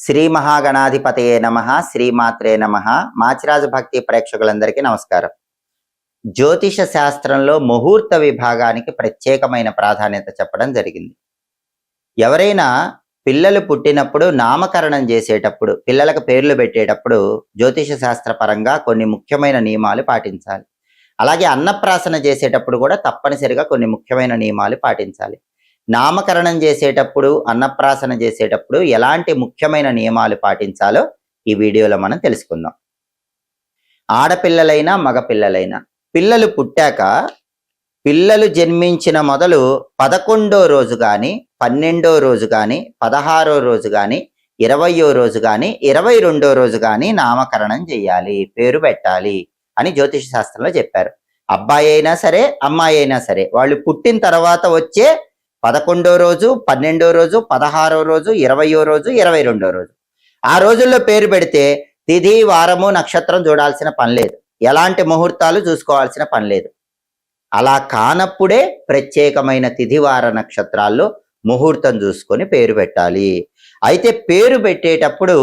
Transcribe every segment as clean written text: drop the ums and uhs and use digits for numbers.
శ్రీ మహాగణాధిపతయే నమః, శ్రీమాత్రే నమః. మాచిరాజు భక్తి ప్రేక్షకులందరికీ నమస్కారం. జ్యోతిష శాస్త్రంలో ముహూర్త విభాగానికి ప్రత్యేకమైన ప్రాధాన్యత చెప్పడం జరిగింది. ఎవరైనా పిల్లలు పుట్టినప్పుడు నామకరణం చేసేటప్పుడు, పిల్లలకు పేర్లు పెట్టేటప్పుడు జ్యోతిష శాస్త్ర పరంగా కొన్ని ముఖ్యమైన నియమాలు పాటించాలి. అలాగే అన్నప్రాసన చేసేటప్పుడు కూడా తప్పనిసరిగా కొన్ని ముఖ్యమైన నియమాలు పాటించాలి. నామకరణం చేసేటప్పుడు, అన్నప్రాసన చేసేటప్పుడు ఎలాంటి ముఖ్యమైన నియమాలు పాటించాలో ఈ వీడియోలో మనం తెలుసుకుందాం. ఆడపిల్లలైనా మగపిల్లలైనా పిల్లలు పుట్టాక, పిల్లలు జన్మించిన మొదలు 11వ రోజు కానీ, 12వ రోజు కానీ, 16వ రోజు కానీ, 20వ రోజు కానీ, 22వ రోజు కానీ నామకరణం చేయాలి, పేరు పెట్టాలి అని జ్యోతిష శాస్త్రంలో చెప్పారు. అబ్బాయి అయినా సరే, అమ్మాయి అయినా సరే, వాళ్ళు పుట్టిన తర్వాత వచ్చే 11వ రోజు, 12వ రోజు, 16వ రోజు, 20వ రోజు, 22వ రోజు, ఆ రోజుల్లో పేరు పెడితే తిథి, వారము, నక్షత్రం చూడాల్సిన పని లేదు, ఎలాంటి ముహూర్తాలు చూసుకోవాల్సిన పని లేదు. అలా కానప్పుడే ప్రత్యేకమైన తిథి, వార, నక్షత్రాల్లో ముహూర్తం చూసుకొని పేరు పెట్టాలి. అయితే పేరు పెట్టేటప్పుడు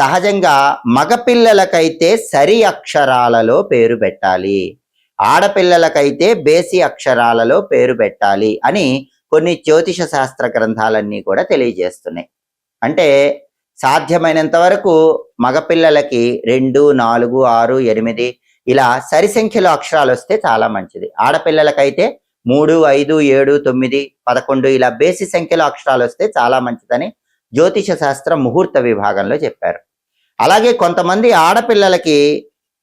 సహజంగా మగపిల్లలకైతే సరి అక్షరాలలో పేరు పెట్టాలి, ఆడపిల్లలకైతే బేసి అక్షరాలలో పేరు పెట్టాలి అని కొన్ని జ్యోతిష శాస్త్ర గ్రంథాలన్నీ కూడా తెలియజేస్తున్నాయి. అంటే సాధ్యమైనంత వరకు మగపిల్లలకి 2, 4, 6, 8 ఇలా సరి సంఖ్యలో అక్షరాలు వస్తే చాలా మంచిది. ఆడపిల్లలకైతే 3, 5, 7, 9, 11 ఇలా బేసి సంఖ్యలో అక్షరాలు వస్తే చాలా మంచిదని జ్యోతిష శాస్త్ర ముహూర్త విభాగంలో చెప్పారు. అలాగే కొంతమంది ఆడపిల్లలకి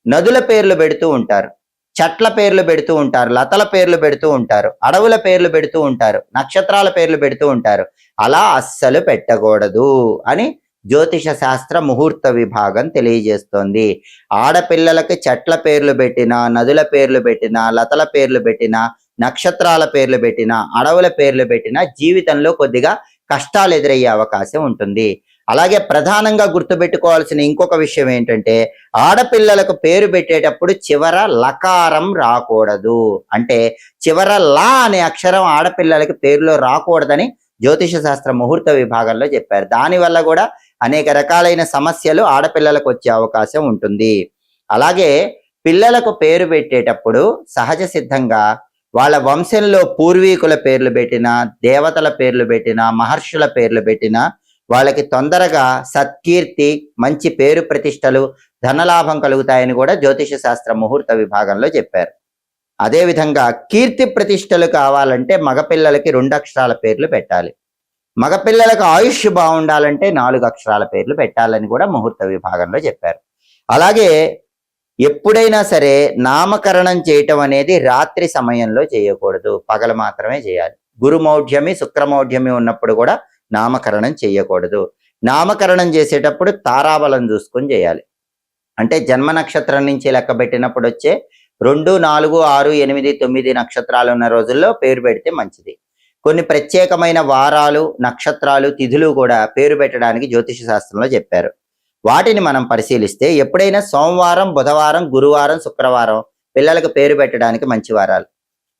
నదుల పేర్లు పెడుతూ ఉంటారు, చెట్ల పేర్లు పెడుతూ ఉంటారు, లతల పేర్లు పెడుతూ ఉంటారు, అడవుల పేర్లు పెడుతూ ఉంటారు, నక్షత్రాల పేర్లు పెడుతూ ఉంటారు. అలా అస్సలు పెట్టకూడదు అని జ్యోతిష శాస్త్ర ముహూర్త విభాగం తెలియజేస్తోంది. ఆడపిల్లలకి చెట్ల పేర్లు పెట్టినా, నదుల పేర్లు పెట్టినా, లతల పేర్లు పెట్టినా, నక్షత్రాల పేర్లు పెట్టినా, అడవుల పేర్లు పెట్టినా జీవితంలో కొద్దిగా కష్టాలు ఎదురయ్యే అవకాశం ఉంటుంది. అలాగే ప్రధానంగా గుర్తుపెట్టుకోవాల్సిన ఇంకొక విషయం ఏంటంటే, ఆడపిల్లలకు పేరు పెట్టేటప్పుడు చివర లకారం రాకూడదు. అంటే చివర లా అనే అక్షరం ఆడపిల్లలకి పేరులో రాకూడదని జ్యోతిష శాస్త్ర ముహూర్త విభాగంలో చెప్పారు. దానివల్ల కూడా అనేక రకాలైన సమస్యలు ఆడపిల్లలకు వచ్చే అవకాశం ఉంటుంది. అలాగే పిల్లలకు పేరు పెట్టేటప్పుడు సహజ సిద్ధంగా వాళ్ళ వంశంలో పూర్వీకుల పేర్లు పెట్టినా, దేవతల పేర్లు పెట్టినా, మహర్షుల పేర్లు పెట్టినా వాళ్ళకి తొందరగా సత్కీర్తి, మంచి పేరు ప్రతిష్టలు, ధనలాభం కలుగుతాయని కూడా జ్యోతిష శాస్త్ర ముహూర్త విభాగంలో చెప్పారు. అదేవిధంగా కీర్తి ప్రతిష్టలు కావాలంటే మగపిల్లలకి 2 అక్షరాల పేర్లు పెట్టాలి, మగపిల్లలకు ఆయుష్ బాగుండాలంటే 4 అక్షరాల పేర్లు పెట్టాలని కూడా ముహూర్త విభాగంలో చెప్పారు. అలాగే ఎప్పుడైనా సరే నామకరణం చేయటం అనేది రాత్రి సమయంలో చేయకూడదు, పగలు మాత్రమే చేయాలి. గురుమౌఢ్యమి, శుక్రమౌఢ్యమి ఉన్నప్పుడు కూడా నామకరణం చేయకూడదు. నామకరణం చేసేటప్పుడు తారాబలం చూసుకొని చేయాలి. అంటే జన్మ నక్షత్రం నుంచి లెక్క పెట్టినప్పుడు వచ్చే 2, 4, 6, 8, 9 నక్షత్రాలు ఉన్న రోజుల్లో పేరు పెడితే మంచిది. కొన్ని ప్రత్యేకమైన వారాలు, నక్షత్రాలు, తిథులు కూడా పేరు పెట్టడానికి జ్యోతిష శాస్త్రంలో చెప్పారు. వాటిని మనం పరిశీలిస్తే ఎప్పుడైనా సోమవారం, బుధవారం, గురువారం, శుక్రవారం పిల్లలకు పేరు పెట్టడానికి మంచి వారాలు.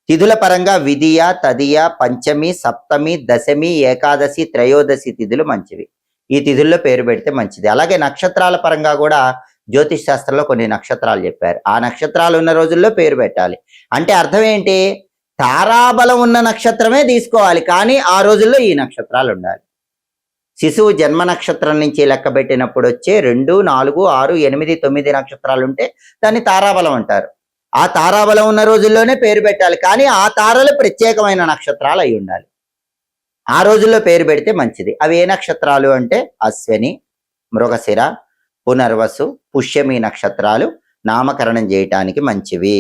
తిథుల పరంగా విధియ, తదియ, పంచమి, సప్తమి, దశమి, ఏకాదశి, త్రయోదశి తిథులు మంచివి. ఈ తిథుల్లో పేరు పెడితే మంచిది. అలాగే నక్షత్రాల పరంగా కూడా జ్యోతిష్ శాస్త్రంలో కొన్ని నక్షత్రాలు చెప్పారు. ఆ నక్షత్రాలు ఉన్న రోజుల్లో పేరు పెట్టాలి. అంటే అర్థం ఏంటి? తారాబలం ఉన్న నక్షత్రమే తీసుకోవాలి, కానీ ఆ రోజుల్లో ఈ నక్షత్రాలు ఉండాలి. శిశువు జన్మ నక్షత్రం నుంచి లెక్క పెట్టినప్పుడు వచ్చే 2, 4, 6, 8, 9 నక్షత్రాలు ఉంటే దాన్ని తారాబలం అంటారు. ఆ తారాబలం ఉన్న రోజుల్లోనే పేరు పెట్టాలి, కానీ ఆ తారలు ప్రత్యేకమైన నక్షత్రాలు అయి ఉండాలి. ఆ రోజుల్లో పేరు పెడితే మంచిది. అవి ఏ నక్షత్రాలు అంటే అశ్విని, మృగశిర, పునర్వసు, పుష్యమి నక్షత్రాలు నామకరణం చేయటానికి మంచివి.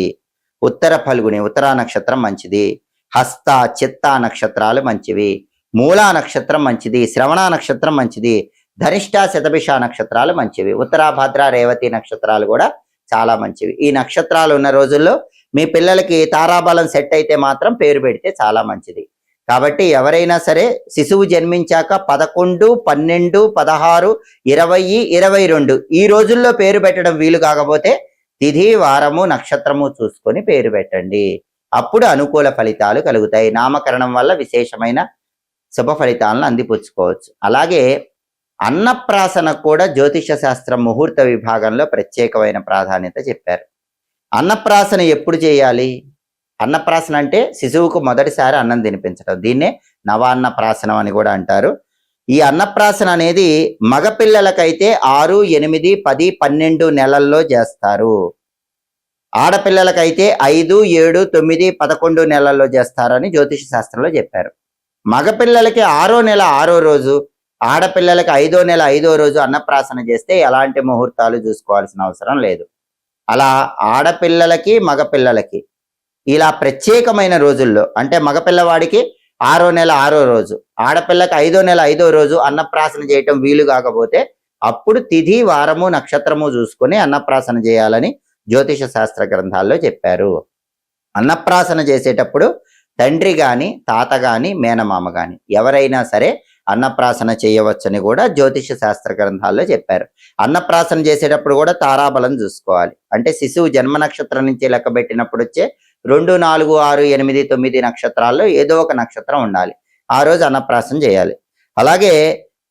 ఉత్తర ఫల్గుని, ఉత్తరా నక్షత్రం మంచిది. హస్త, చిత్త నక్షత్రాలు మంచివి. మూలా నక్షత్రం మంచిది. శ్రవణ నక్షత్రం మంచిది. ధనిష్ట, శతభిష నక్షత్రాలు మంచివి. ఉత్తరాభద్ర, రేవతి నక్షత్రాలు కూడా చాలా మంచివి. ఈ నక్షత్రాలు ఉన్న రోజుల్లో మీ పిల్లలకి తారాబలం సెట్ అయితే మాత్రం పేరు పెడితే చాలా మంచిది. కాబట్టి ఎవరైనా సరే శిశువు జన్మించాక 11, 12, 16, 20, 22 ఈ రోజుల్లో పేరు పెట్టడం వీలు కాకపోతే తిథి, వారము, నక్షత్రము చూసుకొని పేరు పెట్టండి. అప్పుడు అనుకూల ఫలితాలు కలుగుతాయి. నామకరణం వల్ల విశేషమైన శుభ ఫలితాలను అందిపుచ్చుకోవచ్చు. అలాగే అన్నప్రాసన కూడా జ్యోతిష శాస్త్రం ముహూర్త విభాగంలో ప్రత్యేకమైన ప్రాధాన్యత చెప్పారు. అన్నప్రాసన ఎప్పుడు చేయాలి? అన్నప్రాసన అంటే శిశువుకు మొదటిసారి అన్నం తినిపించడం. దీన్నే నవాన్న ప్రాసనం అని కూడా అంటారు. ఈ అన్నప్రాసన అనేది మగపిల్లలకైతే 6, 8, 10, 12 నెలల్లో చేస్తారు. ఆడపిల్లలకైతే 5, 7, 9, 11 నెలల్లో చేస్తారని జ్యోతిష శాస్త్రంలో చెప్పారు. మగపిల్లలకి 6వ నెల 6వ రోజు, ఆడపిల్లలకి 5వ నెల 5వ రోజు అన్నప్రాసన చేస్తే ఎలాంటి ముహూర్తాలు చూసుకోవాల్సిన అవసరం లేదు. అలా ఆడపిల్లలకి మగపిల్లలకి ఇలా ప్రత్యేకమైన రోజుల్లో, అంటే మగపిల్లవాడికి 6వ నెల 6వ రోజు, ఆడపిల్లకి 5వ నెల 5వ రోజు అన్నప్రాసన చేయటం వీలు కాకపోతే అప్పుడు తిథి, వారము, నక్షత్రము చూసుకొని అన్నప్రాసన చేయాలని జ్యోతిష శాస్త్ర గ్రంథాల్లో చెప్పారు. అన్నప్రాసన చేసేటప్పుడు తండ్రి గాని, తాత గాని, మేనమామ గాని ఎవరైనా సరే అన్నప్రాసన చేయవచ్చని కూడా జ్యోతిష శాస్త్ర గ్రంథాల్లో చెప్పారు. అన్నప్రాసన చేసేటప్పుడు కూడా తారాబలం చూసుకోవాలి. అంటే శిశువు జన్మ నక్షత్రం నుంచి లెక్క పెట్టినప్పుడు వచ్చే 2, 4, 6, 8, 9 నక్షత్రాల్లో ఏదో ఒక నక్షత్రం ఉండాలి. ఆ రోజు అన్నప్రాసన చేయాలి. అలాగే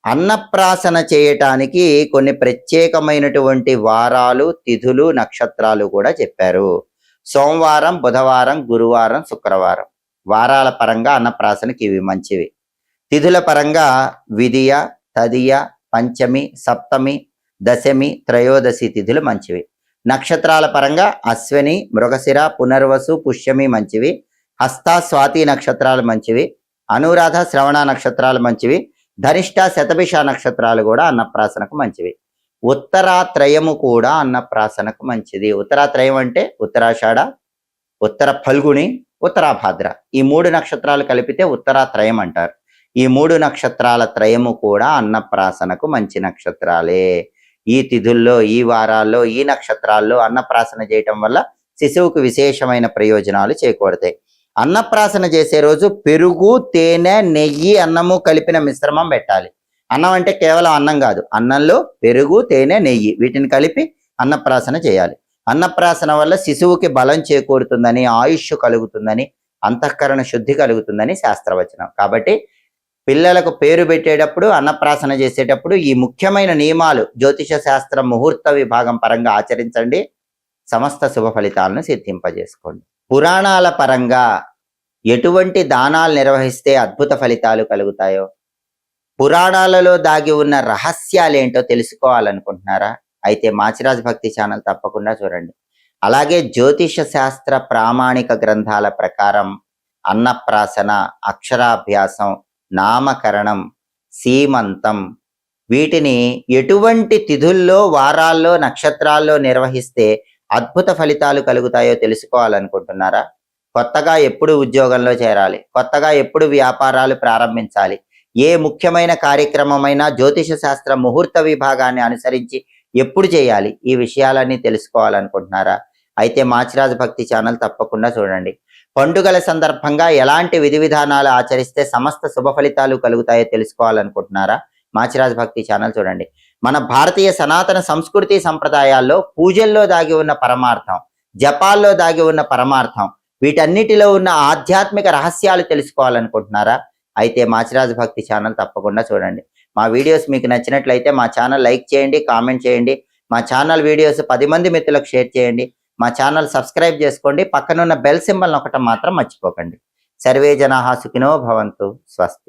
అన్నప్రాసన చేయటానికి కొన్ని ప్రత్యేకమైనటువంటి వారాలు, తిథులు, నక్షత్రాలు కూడా చెప్పారు. సోమవారం, బుధవారం, గురువారం, శుక్రవారం వారాల పరంగా అన్నప్రాసనకి ఇవి మంచివి. తిథుల పరంగా విదియ, తదియ, పంచమి, సప్తమి, దశమి, త్రయోదశి తిథులు మంచివి. నక్షత్రాల పరంగా అశ్విని, మృగశిర, పునర్వసు, పుష్యమి మంచివి. హస్త, స్వాతి నక్షత్రాలు మంచివి. అనురాధ, శ్రవణ నక్షత్రాలు మంచివి. ధనిష్ట, శతభిష నక్షత్రాలు కూడా అన్నప్రాసనకు మంచివి. ఉత్తరాత్రయము కూడా అన్నప్రాసనకు మంచిది. ఉత్తరాత్రయం అంటే ఉత్తరాషాఢ, ఉత్తర ఫల్గుణి, ఉత్తరాభాద్ర ఈ 3 నక్షత్రాలు కలిపితే ఉత్తరాత్రయం అంటారు. ఈ 3 నక్షత్రాల త్రయము కూడా అన్నప్రాసనకు మంచి నక్షత్రాలే. ఈ తిథుల్లో, ఈ వారాల్లో, ఈ నక్షత్రాల్లో అన్నప్రాసన చేయటం వల్ల శిశువుకు విశేషమైన ప్రయోజనాలు చేకూరతాయి. అన్నప్రాసన చేసే రోజు పెరుగు, తేనె, నెయ్యి, అన్నము కలిపిన మిశ్రమం పెట్టాలి. అన్నం అంటే కేవలం అన్నం కాదు, అన్నంలో పెరుగు, తేనె, నెయ్యి వీటిని కలిపి అన్నప్రాసన చేయాలి. అన్నప్రాసన వల్ల శిశువుకి బలం చేకూరుతుందని, ఆయుష్ కలుగుతుందని, అంతఃకరణ శుద్ధి కలుగుతుందని శాస్త్రవచనం. కాబట్టి పిల్లలకు పేరు పెట్టేటప్పుడు, అన్నప్రాసన చేసేటప్పుడు ఈ ముఖ్యమైన నియమాలు జ్యోతిష శాస్త్రం ముహూర్త విభాగం పరంగా ఆచరించండి. సమస్త శుభ ఫలితాలను సిద్ధింపజేసుకోండి. పురాణాల పరంగా ఎటువంటి దానాలు నిర్వహిస్తే అద్భుత ఫలితాలు కలుగుతాయో, పురాణాలలో దాగి ఉన్న రహస్యాలేంటో తెలుసుకోవాలనుకుంటున్నారా? అయితే మాచిరాజ్ భక్తి ఛానల్ తప్పకుండా చూడండి. అలాగే జ్యోతిష శాస్త్ర ప్రామాణిక గ్రంథాల ప్రకారం అన్నప్రాసన, అక్షరాభ్యాసం, నామకరణం, సీమంతం వీటిని ఎటువంటి తిథుల్లో, వారాల్లో, నక్షత్రాల్లో నిర్వహిస్తే అద్భుత ఫలితాలు కలుగుతాయో తెలుసుకోవాలనుకుంటున్నారా? కొత్తగా ఎప్పుడు ఉద్యోగంలో చేరాలి, కొత్తగా ఎప్పుడు వ్యాపారాలు ప్రారంభించాలి, ఏ ముఖ్యమైన కార్యక్రమమైనా జ్యోతిష శాస్త్ర ముహూర్త విభాగాన్ని అనుసరించి ఎప్పుడు చేయాలి, ఈ విషయాలన్నీ తెలుసుకోవాలనుకుంటున్నారా? అయితే మాచిరాజ్ భక్తి ఛానల్ తప్పకుండా చూడండి. పండుగల సందర్భంగా ఎలాంటి విధి విధానాలు ఆచరిస్తే సమస్త శుభ ఫలితాలు కలుగుతాయో తెలుసుకోవాలనుకుంటున్నారా? మాచిరాజ్ భక్తి ఛానల్ చూడండి. మన భారతీయ సనాతన సంస్కృతి సంప్రదాయాల్లో పూజల్లో దాగి ఉన్న పరమార్థం, జపాల్లో దాగి ఉన్న పరమార్థం, వీటన్నిటిలో ఉన్న ఆధ్యాత్మిక రహస్యాలు తెలుసుకోవాలనుకుంటున్నారా? అయితే మాచిరాజ్ భక్తి ఛానల్ తప్పకుండా చూడండి. మా వీడియోస్ మీకు నచ్చినట్లయితే మా ఛానల్ లైక్ చేయండి, కామెంట్ చేయండి. మా ఛానల్ వీడియోస్ 10 మంది మిత్రులకు షేర్ చేయండి. మా ఛానల్ సబ్స్క్రైబ్ చేసుకోండి. పక్కనున్న బెల్ సింబల్ నొక్కటం మాత్రం మర్చిపోకండి. సర్వే జనాః సుఖినో భవంతు. స్వస్తి.